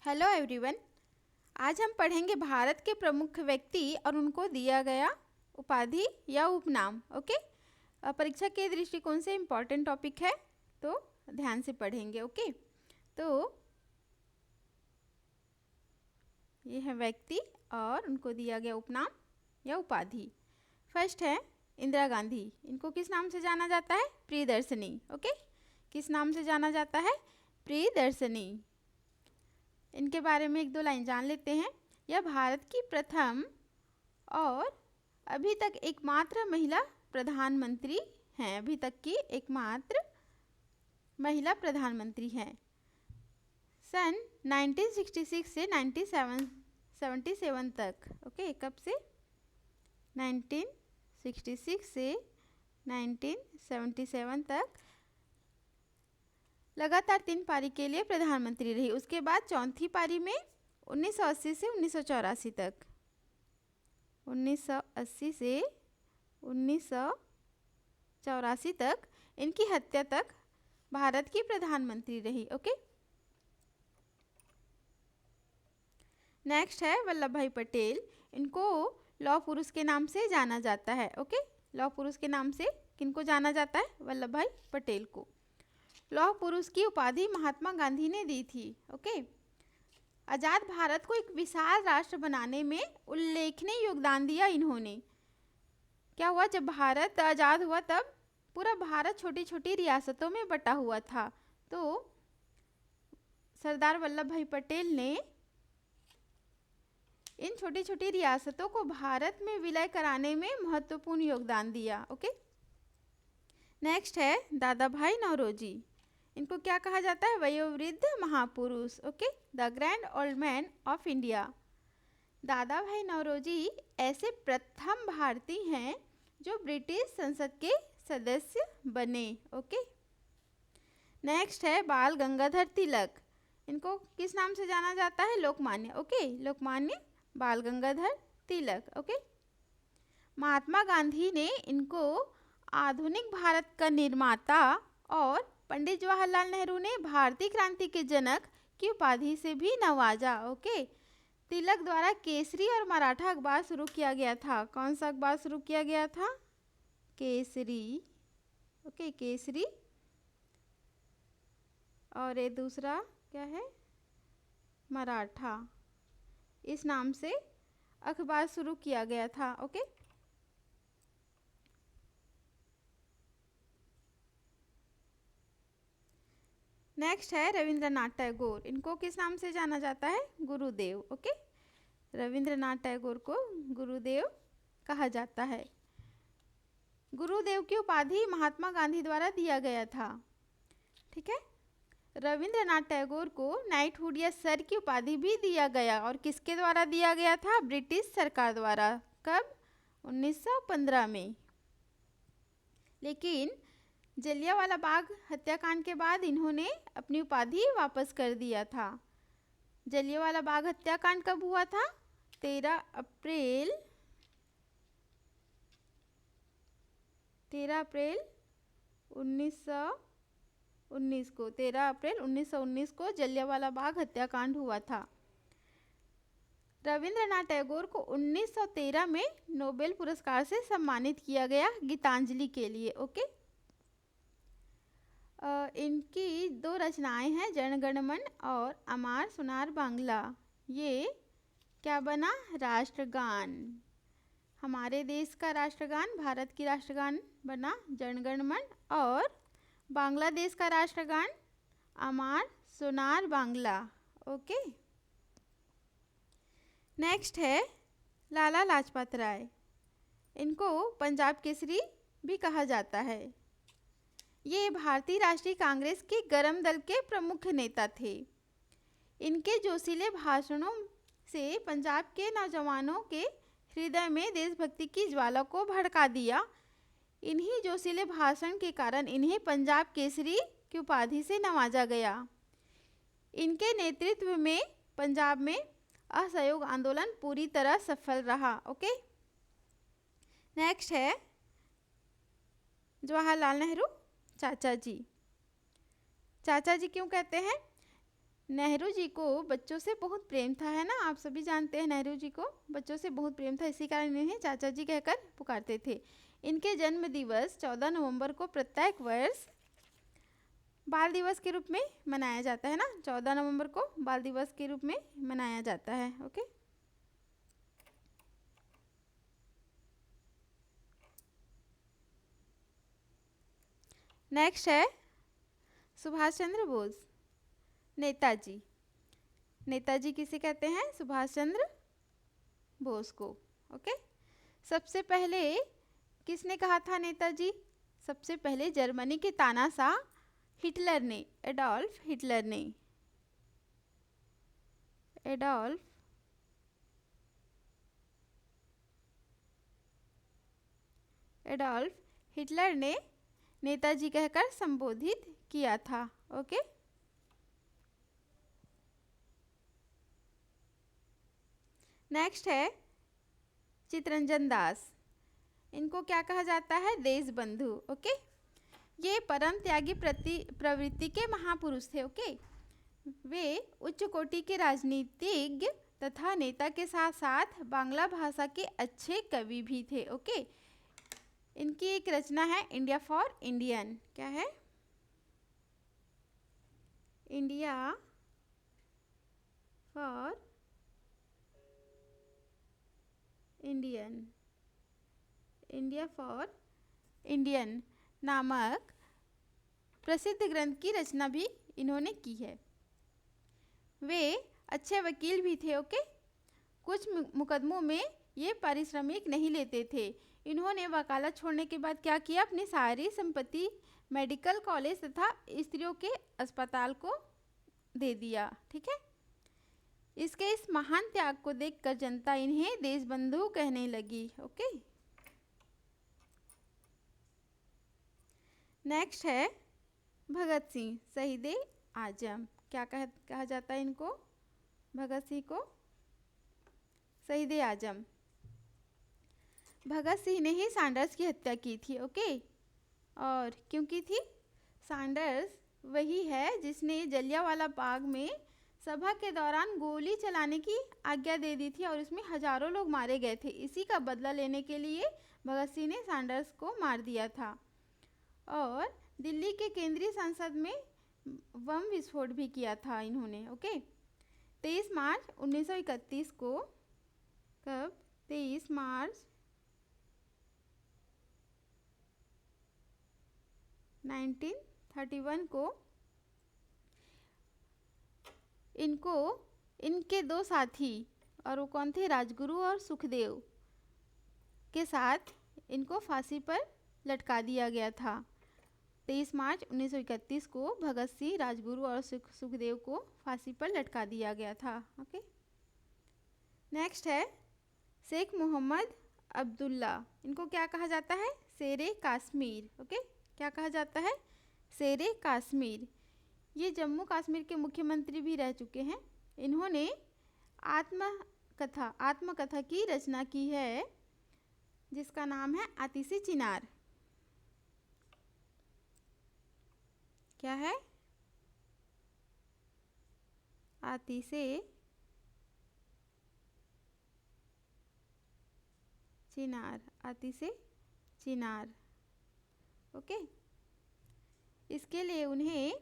Hello everyone. आज हम पढ़ेंगे भारत के प्रमुख व्यक्ति और उनको दिया गया उपाधि या उपनाम। ओके, परीक्षा के दृष्टिकोण से इम्पॉर्टेंट टॉपिक है, तो ध्यान से पढ़ेंगे। ओके, तो ये है व्यक्ति और उनको दिया गया उपनाम या उपाधि। फर्स्ट है इंदिरा गांधी। इनको किस नाम से जाना जाता है? प्रियदर्शिनी। ओके, किस नाम से जाना जाता है? प्रियदर्शिनी। इनके बारे में एक दो लाइन जान लेते हैं। यह भारत की प्रथम और अभी तक एकमात्र महिला प्रधानमंत्री हैं। अभी तक की एकमात्र महिला प्रधानमंत्री हैं। सन 1966 से 1977 तक। ओके, कब से? 1966 से 1977 तक लगातार 3 पारी के लिए प्रधानमंत्री रही। उसके बाद चौथी पारी में 1980 से 1984 तक, 1980 से 1984 तक इनकी हत्या तक भारत की प्रधानमंत्री रही। ओके, नेक्स्ट है वल्लभ भाई पटेल। इनको लौह पुरुष के नाम से जाना जाता है। ओके, लौह पुरुष के नाम से किनको जाना जाता है? वल्लभ भाई पटेल को। लौह पुरुष की उपाधि महात्मा गांधी ने दी थी। ओके, आज़ाद भारत को एक विशाल राष्ट्र बनाने में उल्लेखनीय योगदान दिया इन्होंने। क्या हुआ? जब भारत आज़ाद हुआ तब पूरा भारत छोटी छोटी रियासतों में बटा हुआ था, तो सरदार वल्लभ भाई पटेल ने इन छोटी छोटी रियासतों को भारत में विलय कराने में महत्वपूर्ण योगदान दिया। ओके, नेक्स्ट है दादा भाई नौरोजी। इनको क्या कहा जाता है? वयोवृद्ध महापुरुष। Okay, the grand old man of India. दादा भाई नौरोजी ऐसे प्रथम भारतीय हैं जो ब्रिटिश संसद के सदस्य बने। ओके, नेक्स्ट है बाल गंगाधर तिलक। इनको किस नाम से जाना जाता है? लोकमान्य। ओके, लोकमान्य बाल गंगाधर तिलक। ओके, महात्मा गांधी ने इनको आधुनिक भारत का निर्माता और पंडित जवाहरलाल नेहरू ने भारतीय क्रांति के जनक की उपाधि से भी नवाजा। ओके, तिलक द्वारा केसरी और मराठा अखबार शुरू किया गया था। कौन सा अखबार शुरू किया गया था? केसरी। ओके, केसरी। और ये दूसरा क्या है? मराठा। इस नाम से अखबार शुरू किया गया था। ओके, नेक्स्ट है रविंद्रनाथ टैगोर। इनको किस नाम से जाना जाता है? गुरुदेव। ओके, रविंद्रनाथ टैगोर को गुरुदेव कहा जाता है। गुरुदेव की उपाधि महात्मा गांधी द्वारा दिया गया था। ठीक है, रविंद्रनाथ टैगोर को नाइटहुड या सर की उपाधि भी दिया गया। और किसके द्वारा दिया गया था? ब्रिटिश सरकार द्वारा। कब? 1915 में। लेकिन जलियांवाला बाग हत्याकांड के बाद इन्होंने अपनी उपाधि वापस कर दिया था। जलियांवाला बाग हत्याकांड कब हुआ था? 13 अप्रैल 1919 को। 13 अप्रैल 1919 को जलियांवाला बाग हत्याकांड हुआ था। रविंद्रनाथ टैगोर को 1913 में नोबेल पुरस्कार से सम्मानित किया गया गीतांजलि के लिए। ओके, इनकी 2 रचनाएं हैं, जन गण मन और अमार सुनार बांग्ला। ये क्या बना? राष्ट्रगान। हमारे देश का राष्ट्रगान, भारत की राष्ट्रगान बना जन गण मन, और बांग्लादेश का राष्ट्रगान अमार सुनार बांग्ला। ओके, नेक्स्ट है लाला लाजपत राय। इनको पंजाब केसरी भी कहा जाता है। ये भारतीय राष्ट्रीय कांग्रेस के गरम दल के प्रमुख नेता थे। इनके जोशीले भाषणों से पंजाब के नौजवानों के हृदय में देशभक्ति की ज्वाला को भड़का दिया। इन्हीं जोशीले भाषण के कारण इन्हें पंजाब केसरी की उपाधि से नवाजा गया। इनके नेतृत्व में पंजाब में असहयोग आंदोलन पूरी तरह सफल रहा। ओके, नेक्स्ट है जवाहरलाल नेहरू चाचा जी। चाचा जी क्यों कहते हैं? नेहरू जी को बच्चों से बहुत प्रेम था, है ना। आप सभी जानते हैं नेहरू जी को बच्चों से बहुत प्रेम था, इसी कारण इन्हें चाचा जी कहकर पुकारते थे। इनके जन्म दिवस 14 नवंबर को प्रत्येक वर्ष बाल दिवस के रूप में मनाया जाता है ना। 14 नवंबर को बाल दिवस के रूप में मनाया जाता है। ओके, नेक्स्ट है सुभाष चंद्र बोस, नेताजी। नेताजी किसे कहते हैं? सुभाष चंद्र बोस को। ओके, सबसे पहले किसने कहा था नेताजी? सबसे पहले जर्मनी के तानाशाह हिटलर ने, एडोल्फ हिटलर ने, एडोल्फ हिटलर ने नेताजी कहकर संबोधित किया था। ओके, नेक्स्ट है चितरंजन दास। इनको क्या कहा जाता है? देशबंधु। ओके, ये परम त्यागी प्रवृत्ति के महापुरुष थे। ओके, वे उच्च कोटि के राजनीतिज्ञ तथा नेता के साथ साथ बांग्ला भाषा के अच्छे कवि भी थे। ओके, इनकी एक रचना है इंडिया फॉर इंडियन। क्या है? India for Indian, India for Indian नामक प्रसिद्ध ग्रंथ की रचना भी इन्होंने की है। वे अच्छे वकील भी थे। ओके, कुछ मुकदमों में ये पारिश्रमिक नहीं लेते थे। इन्होंने वकालत छोड़ने के बाद क्या किया? अपनी सारी संपत्ति मेडिकल कॉलेज तथा स्त्रियों के अस्पताल को दे दिया। ठीक है, इसके इस महान त्याग को देखकर जनता इन्हें देशबंधु कहने लगी। ओके, नेक्स्ट है भगत सिंह, शहीद आजम। क्या कहा जाता है इनको? भगत सिंह को शहीद आजम। भगत सिंह ने ही सैंडर्स की हत्या की थी। ओके, और क्यों की थी? सैंडर्स वही है जिसने जलियांवाला बाग में सभा के दौरान गोली चलाने की आज्ञा दे दी थी और इसमें हजारों लोग मारे गए थे। इसी का बदला लेने के लिए भगत सिंह ने सैंडर्स को मार दिया था। और दिल्ली के केंद्रीय संसद में बम विस्फोट भी किया था इन्होंने। ओके, 23 मार्च 1931 को, कब? 23 मार्च 1931 को इनको इनके दो साथी, और वो कौन थे? राजगुरु और सुखदेव के साथ इनको फांसी पर लटका दिया गया था। 23 मार्च 1931 को भगत सिंह, राजगुरु और सुखदेव को फांसी पर लटका दिया गया था। ओके, नेक्स्ट है शेख मोहम्मद अब्दुल्ला। इनको क्या कहा जाता है? शेरे कश्मीर। ओके, क्या कहा जाता है? शेरे कश्मीर। ये जम्मू कश्मीर के मुख्यमंत्री भी रह चुके हैं। इन्होंने आत्मकथा की रचना की है जिसका नाम है आतिशी चिनार। क्या है? आतिशे चिनार, आतिशे चिनार। ओके, इसके लिए उन्हें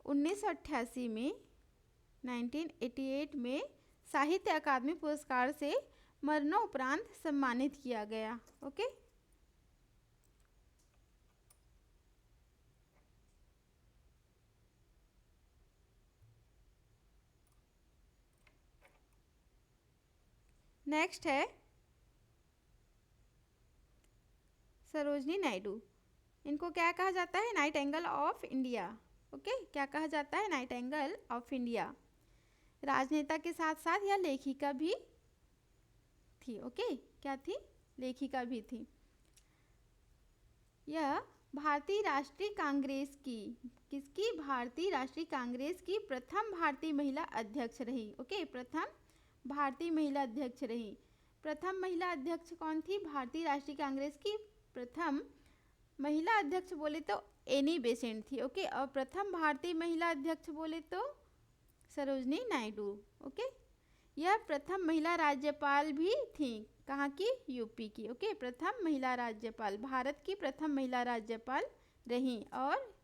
1988 में 1988 में साहित्य अकादमी पुरस्कार से मरणोपरांत सम्मानित किया गया। ओके, नेक्स्ट है सरोजनी नायडू। इनको क्या कहा जाता है? Nightingale of India. ओके, क्या कहा जाता है? Nightingale of India. राजनेता के साथ साथ यह लेखिका भी थी। ओके, क्या थी? लेखिका भी थी। यह भारतीय राष्ट्रीय कांग्रेस की, किसकी? भारतीय राष्ट्रीय कांग्रेस की प्रथम भारतीय महिला अध्यक्ष रही। ओके, प्रथम भारतीय महिला अध्यक्ष रही। प्रथम महिला अध्यक्ष कौन थी? भारतीय राष्ट्रीय कांग्रेस की प्रथम महिला अध्यक्ष बोले तो एनी बेसेंट थी। ओके, और प्रथम भारतीय महिला अध्यक्ष बोले तो सरोजनी नायडू। ओके, यह प्रथम महिला राज्यपाल भी थी। कहाँ की? यूपी की। ओके, प्रथम महिला राज्यपाल, भारत की प्रथम महिला राज्यपाल रहीं और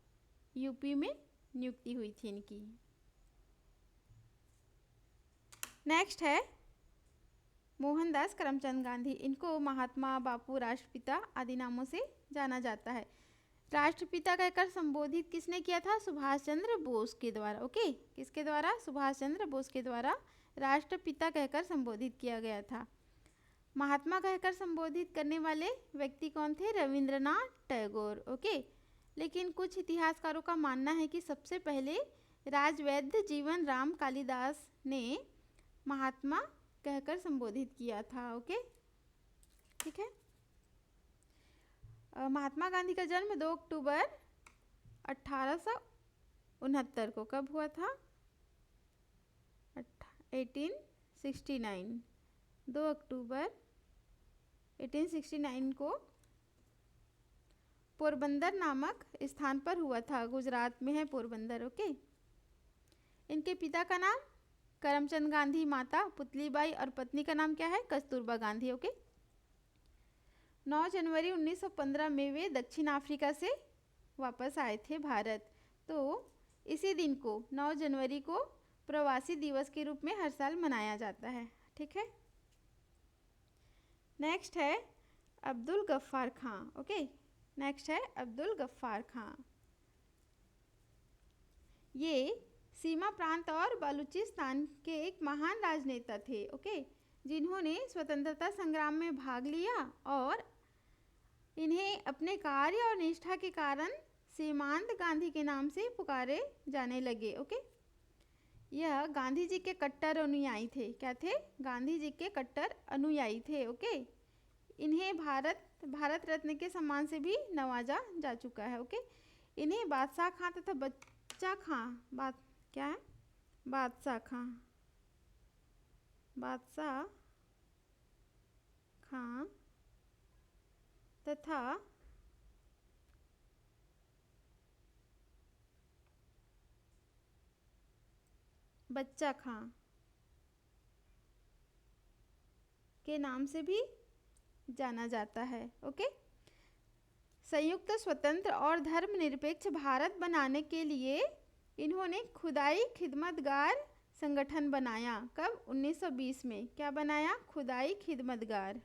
यूपी में नियुक्ति हुई थी इनकी। नेक्स्ट है मोहनदास करमचंद गांधी। इनको महात्मा, बापू, राष्ट्रपिता आदि नामों से जाना जाता है। राष्ट्रपिता कहकर संबोधित किसने किया था? सुभाष चंद्र बोस के द्वारा। ओके, किसके द्वारा? सुभाष चंद्र बोस के द्वारा राष्ट्रपिता कहकर संबोधित किया गया था। महात्मा कहकर संबोधित करने वाले व्यक्ति कौन थे? रविंद्रनाथ टैगोर। ओके, लेकिन कुछ इतिहासकारों का मानना है कि सबसे पहले राजवैद्य जीवन राम कालिदास ने महात्मा कहकर संबोधित किया था। ओके, ठीक है। महात्मा गांधी का जन्म 2 अक्टूबर 1869 को कब हुआ था? 1869, 2 अक्टूबर 1869 को पोरबंदर नामक स्थान पर हुआ था। गुजरात में है पोरबंदर। ओके, इनके पिता का नाम करमचंद गांधी, माता पुतलीबाई और पत्नी का नाम क्या है? कस्तूरबा गांधी। ओके, 9 जनवरी 1915 में वे दक्षिण अफ्रीका से वापस आए थे भारत। तो इसी दिन को 9 जनवरी को प्रवासी दिवस के रूप में हर साल मनाया जाता है। ठीक है। नेक्स्ट है अब्दुल गफ्फार खां। ओके, नेक्स्ट है अब्दुल गफ्फार खां। ये सीमा प्रांत और बलूचिस्तान के एक महान राजनेता थे। ओके, जिन्होंने स्वतंत्रता संग्राम में भाग लिया और इन्हें अपने कार्य और निष्ठा के कारण सीमांत गांधी के नाम से पुकारे जाने लगे। ओके, यह गांधी जी के कट्टर अनुयायी थे। क्या थे? गांधी जी के कट्टर अनुयायी थे। ओके, इन्हें भारत रत्न के सम्मान से भी नवाजा जा चुका है। ओके, इन्हें बादशाह खां तथा बच्चा खां, क्या है? बादशाह खां तथा बच्चा खां के नाम से भी जाना जाता है। ओके, संयुक्त, स्वतंत्र और धर्मनिरपेक्ष भारत बनाने के लिए इन्होंने खुदाई खिदमतगार संगठन बनाया। कब? 1920 में। क्या बनाया? खुदाई खिदमतगार।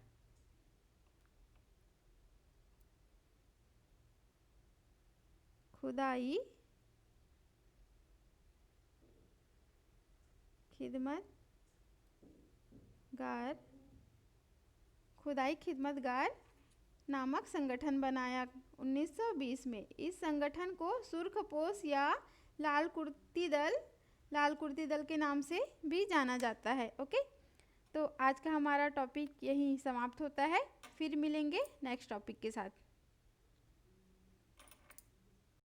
खुदाई खिदमतगार नामक संगठन बनाया 1920 में। इस संगठन को सुर्खपोश या लाल कुर्ती दल के नाम से भी जाना जाता है। ओके, तो आज का हमारा टॉपिक यहीं समाप्त होता है। फिर मिलेंगे नेक्स्ट टॉपिक के साथ।